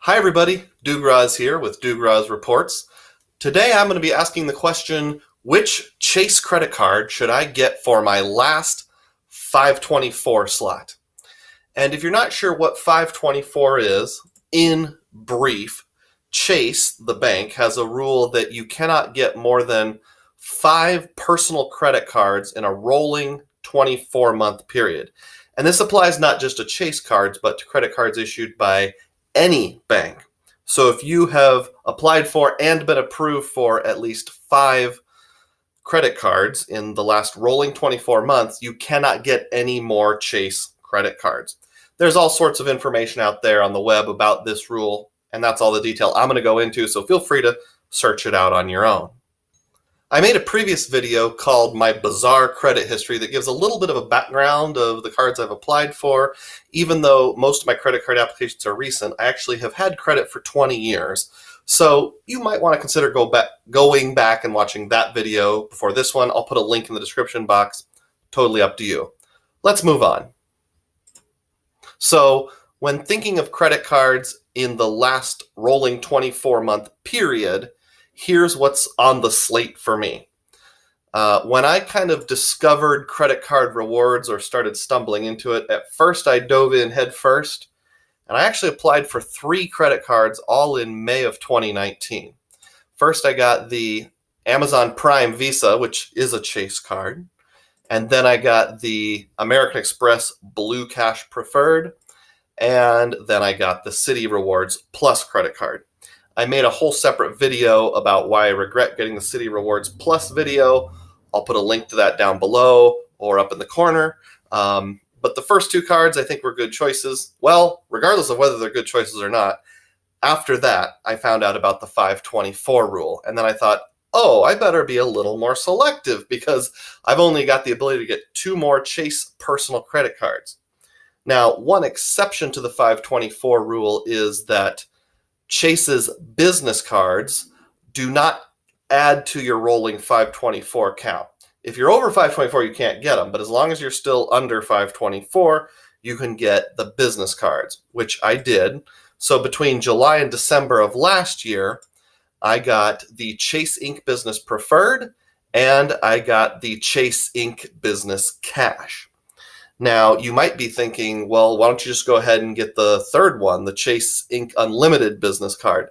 Hi everybody, Dugroz here with Dugroz Reports. Today I'm going to be asking the question, which Chase credit card should I get for my last 524 slot? And if you're not sure what 524 is, in brief, Chase, the bank, has a rule that you cannot get more than 5 personal credit cards in a rolling 24-month period. And this applies not just to Chase cards, but to credit cards issued by any bank. So if you have applied for and been approved for at least 5 credit cards in the last rolling 24 months, you cannot get any more Chase credit cards. There's all sorts of information out there on the web about this rule, and that's all the detail I'm going to go into, so feel free to search it out on your own. I made a previous video called My Bizarre Credit History that gives a little bit of a background of the cards I've applied for. Even though most of my credit card applications are recent, I actually have had credit for 20 years. So you might want to consider going back and watching that video before this one. I'll put a link in the description box. Totally up to you. Let's move on. So when thinking of credit cards in the last rolling 24-month period, here's what's on the slate for me. When I kind of discovered credit card rewards or started stumbling into it, at first I dove in head first, and I actually applied for 3 credit cards all in May of 2019. First I got the Amazon Prime Visa, which is a Chase card, and then I got the American Express Blue Cash Preferred, and then I got the Citi Rewards Plus credit card. I made a whole separate video about why I regret getting the Citi Rewards Plus video. I'll put a link to that down below or up in the corner. But the first 2 cards I think were good choices. Well, regardless of whether they're good choices or not, after that I found out about the 524 rule. And then I thought, oh, I better be a little more selective because I've only got the ability to get 2 more Chase personal credit cards. Now, one exception to the 524 rule is that Chase's business cards do not add to your rolling 524 count. If you're over 524, you can't get them, but as long as you're still under 524, you can get the business cards, which I did. So between July and December of last year, I got the Chase Inc. Business Preferred, and I got the Chase Inc. Business Cash. Now, you might be thinking, well, why don't you just go ahead and get the third one, the Chase Inc. Unlimited business card?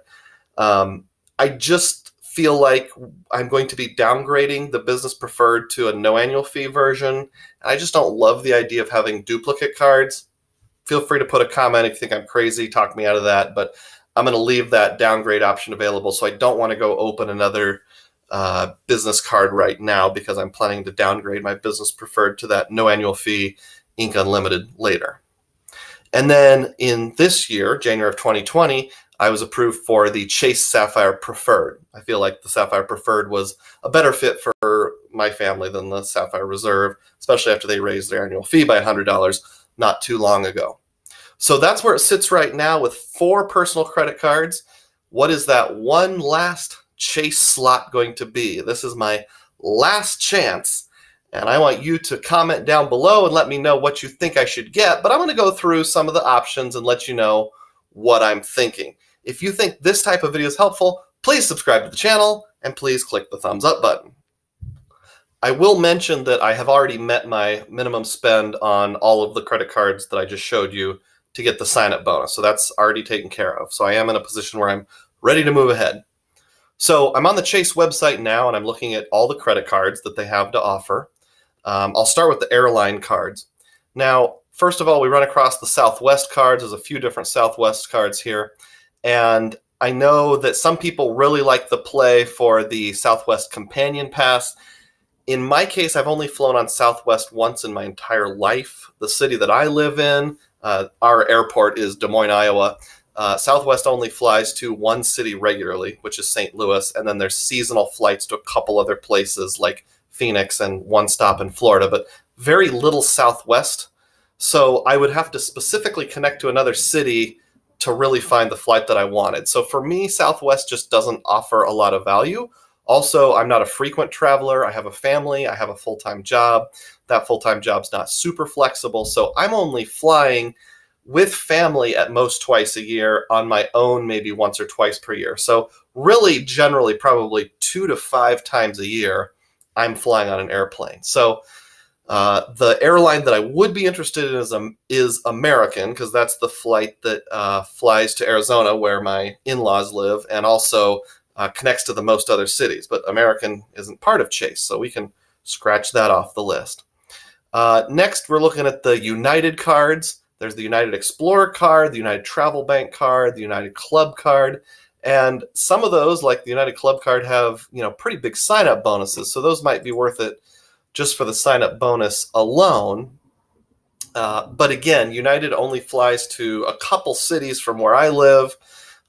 I just feel like I'm going to be downgrading the Business Preferred to a no annual fee version. I just don't love the idea of having duplicate cards. Feel free to put a comment if you think I'm crazy, talk me out of that, but I'm going to leave that downgrade option available, so I don't want to go open another business card right now because I'm planning to downgrade my Business Preferred to that no annual fee Inc. Unlimited later. And then in this year, January of 2020, I was approved for the Chase Sapphire Preferred. I feel like the Sapphire Preferred was a better fit for my family than the Sapphire Reserve, especially after they raised their annual fee by $100 not too long ago. So that's where it sits right now with 4 personal credit cards. What is that one last Chase slot going to be? This is my last chance, and I want you to comment down below and let me know what you think I should get, but I'm going to go through some of the options and let you know what I'm thinking. If you think this type of video is helpful, please subscribe to the channel and please click the thumbs up button. I will mention that I have already met my minimum spend on all of the credit cards that I just showed you to get the sign-up bonus, so that's already taken care of. So I am in a position where I'm ready to move ahead. So I'm on the Chase website now, and I'm looking at all the credit cards that they have to offer. I'll start with the airline cards. Now, first of all, we run across the Southwest cards. There's a few different Southwest cards here. And I know that some people really like the play for the Southwest Companion Pass. In my case, I've only flown on Southwest once in my entire life. The city that I live in, our airport is Des Moines, Iowa. Southwest only flies to one city regularly, which is St. Louis, and then there's seasonal flights to a couple other places like Phoenix and one stop in Florida, but very little Southwest. So I would have to specifically connect to another city to really find the flight that I wanted. So for me, Southwest just doesn't offer a lot of value. Also, I'm not a frequent traveler. I have a family. I have a full-time job. That full-time job's not super flexible. So I'm only flying with family at most twice a year, on my own maybe once or twice per year. So really, generally, probably 2 to 5 times a year, I'm flying on an airplane. So the airline that I would be interested in is American, because that's the flight that flies to Arizona, where my in-laws live, and also connects to the most other cities. But American isn't part of Chase, so we can scratch that off the list. Next, we're looking at the United cards. There's the United Explorer card, the United Travel Bank card, the United Club card, and some of those, like the United Club card, have pretty big sign-up bonuses, so those might be worth it just for the sign-up bonus alone. But again, United only flies to a couple cities from where I live.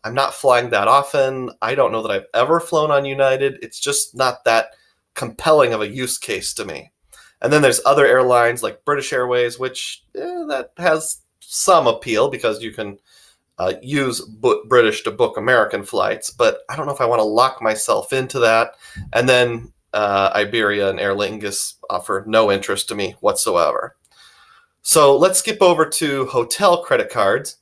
I'm not flying that often. I don't know that I've ever flown on United. It's just not that compelling of a use case to me. And then there's other airlines like British Airways, which that has some appeal because you can use British to book American flights, but I don't know if I want to lock myself into that. And then Iberia and Aer Lingus offer no interest to me whatsoever. So let's skip over to hotel credit cards.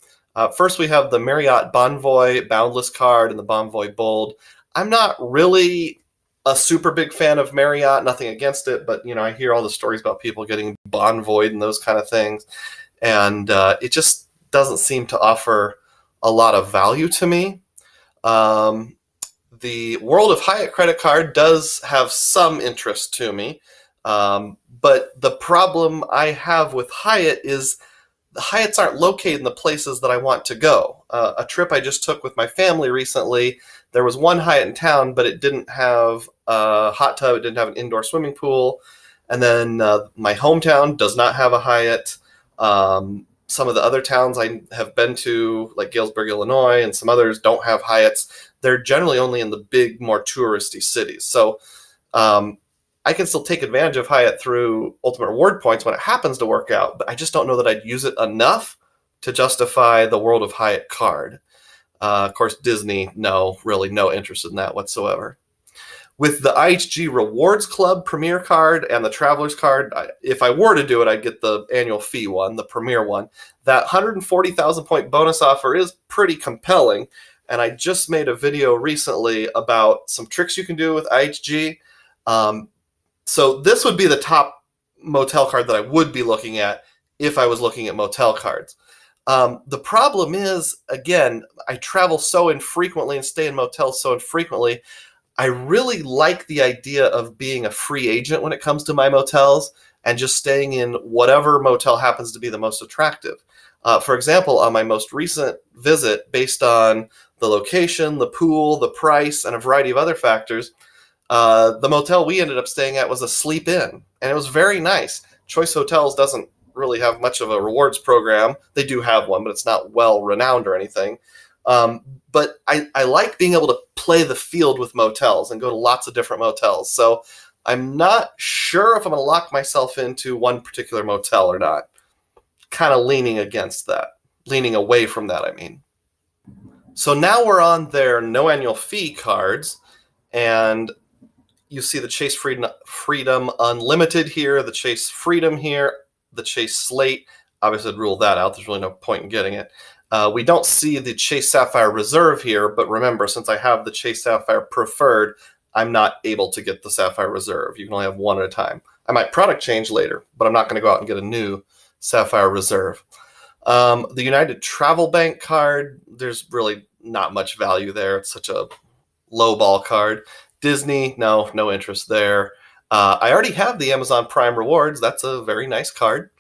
First, we have the Marriott Bonvoy Boundless card and the Bonvoy Bold. I'm not really a super big fan of Marriott, nothing against it, but I hear all the stories about people getting Bonvoyed and those kind of things, and it just doesn't seem to offer a lot of value to me. The World of Hyatt credit card does have some interest to me, but the problem I have with Hyatt is the Hyatts aren't located in the places that I want to go. A trip I just took with my family recently, there was one Hyatt in town, but it didn't have a hot tub, it didn't have an indoor swimming pool, and then my hometown does not have a Hyatt. Some of the other towns I have been to, like Galesburg, Illinois, and some others don't have Hyatts. They're generally only in the big, more touristy cities. So I can still take advantage of Hyatt through Ultimate Reward points when it happens to work out, but I just don't know that I'd use it enough to justify the World of Hyatt card. Of course, Disney, no, really no interest in that whatsoever. With the IHG Rewards Club Premier card and the Travelers card, if I were to do it, I'd get the annual fee one, the Premier one. That 140,000 point bonus offer is pretty compelling, and I just made a video recently about some tricks you can do with IHG. So this would be the top motel card that I would be looking at if I was looking at motel cards. The problem is, again, I travel so infrequently and stay in motels so infrequently. I really like the idea of being a free agent when it comes to my motels and just staying in whatever motel happens to be the most attractive. For example, on my most recent visit, based on the location, the pool, the price, and a variety of other factors, the motel we ended up staying at was a sleep-in, and it was very nice. Choice Hotels doesn't really have much of a rewards program. They do have one, but it's not well-renowned or anything. But I like being able to play the field with motels and go to lots of different motels. So I'm not sure if I'm going to lock myself into one particular motel or not. Kind of leaning against that. Leaning away from that, I mean. So now we're on their no annual fee cards, and you see the Chase Freedom Unlimited here, the Chase Freedom here, the Chase Slate. Obviously, I'd rule that out. There's really no point in getting it. We don't see the Chase Sapphire Reserve here, but remember, since I have the Chase Sapphire Preferred, I'm not able to get the Sapphire Reserve. You can only have one at a time. I might product change later, but I'm not going to go out and get a new Sapphire Reserve. The United Travel Bank card, there's really not much value there. It's such a low-ball card. Disney, no interest there. I already have the Amazon Prime Rewards. That's a very nice card.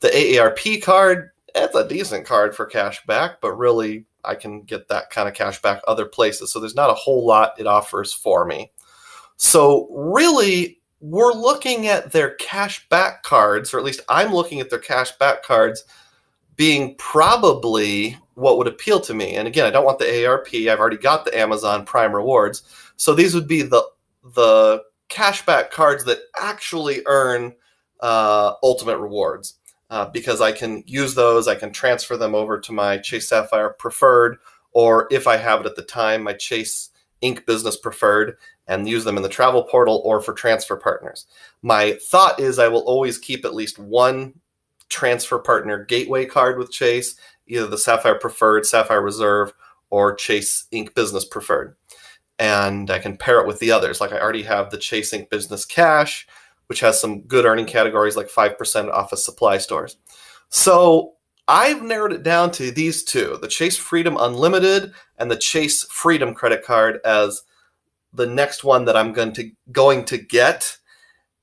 The AARP card, it's a decent card for cash back, but really I can get that kind of cash back other places. So there's not a whole lot it offers for me. So really, we're looking at their cash back cards, or at least I'm looking at their cash back cards being probably what would appeal to me. And again, I don't want the AARP. I've already got the Amazon Prime Rewards. So these would be the cashback cards that actually earn ultimate rewards, because I can use those. I can transfer them over to my Chase Sapphire Preferred, or if I have it at the time, my Chase Inc. Business Preferred, and use them in the travel portal or for transfer partners. My thought is I will always keep at least one transfer partner gateway card with Chase either the Sapphire Preferred, Sapphire Reserve, or Chase Ink Business Preferred. And I can pair it with the others. Like I already have the Chase Ink Business Cash, which has some good earning categories like 5% office supply stores. So I've narrowed it down to these two, the Chase Freedom Unlimited and the Chase Freedom credit card, as the next one that I'm going to get.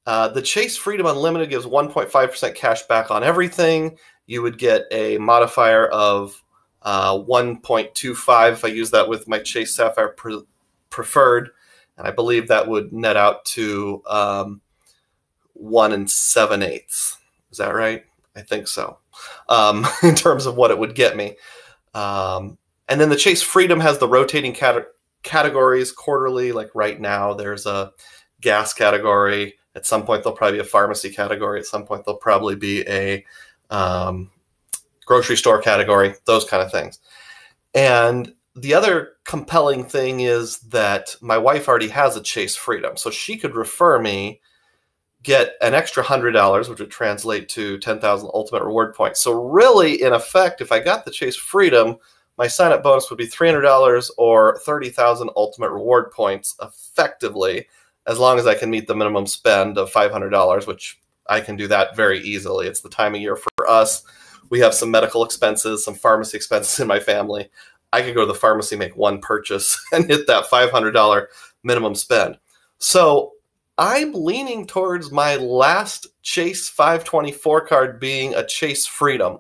The Chase Freedom Unlimited gives 1.5% cash back on everything. You would get a modifier of 1.25 if I use that with my Chase Sapphire Preferred, and I believe that would net out to 1 7/8. Is that right? I think so. In terms of what it would get me. And then the Chase Freedom has the rotating categories quarterly. Like right now, there's a gas category. At some point, there'll probably be a pharmacy category. At some point, there'll probably be a grocery store category, those kind of things. And the other compelling thing is that my wife already has a Chase Freedom, so she could refer me, get an extra $100, which would translate to 10,000 ultimate reward points. So really, in effect, if I got the Chase Freedom, my sign-up bonus would be $300 or 30,000 ultimate reward points effectively, as long as I can meet the minimum spend of $500, which I can do that very easily. It's the time of year for us. We have some medical expenses, some pharmacy expenses in my family. I could go to the pharmacy, make one purchase, and hit that $500 minimum spend. So I'm leaning towards my last Chase 524 card being a Chase Freedom.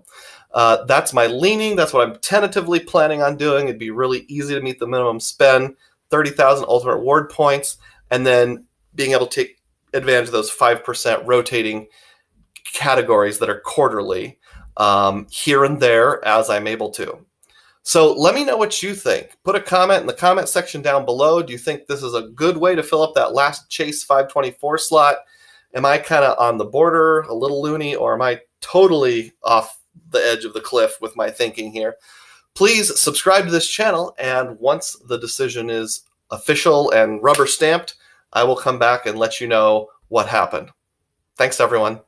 That's my leaning. That's what I'm tentatively planning on doing. It'd be really easy to meet the minimum spend, 30,000 ultimate reward points, and then being able to take advantage of those 5% rotating categories that are quarterly here and there as I'm able to. So let me know what you think. Put a comment in the comment section down below. Do you think this is a good way to fill up that last Chase 524 slot? Am I kind of on the border, a little loony, or am I totally off the edge of the cliff with my thinking here? Please subscribe to this channel, and once the decision is official and rubber stamped, I will come back and let you know what happened. Thanks, everyone.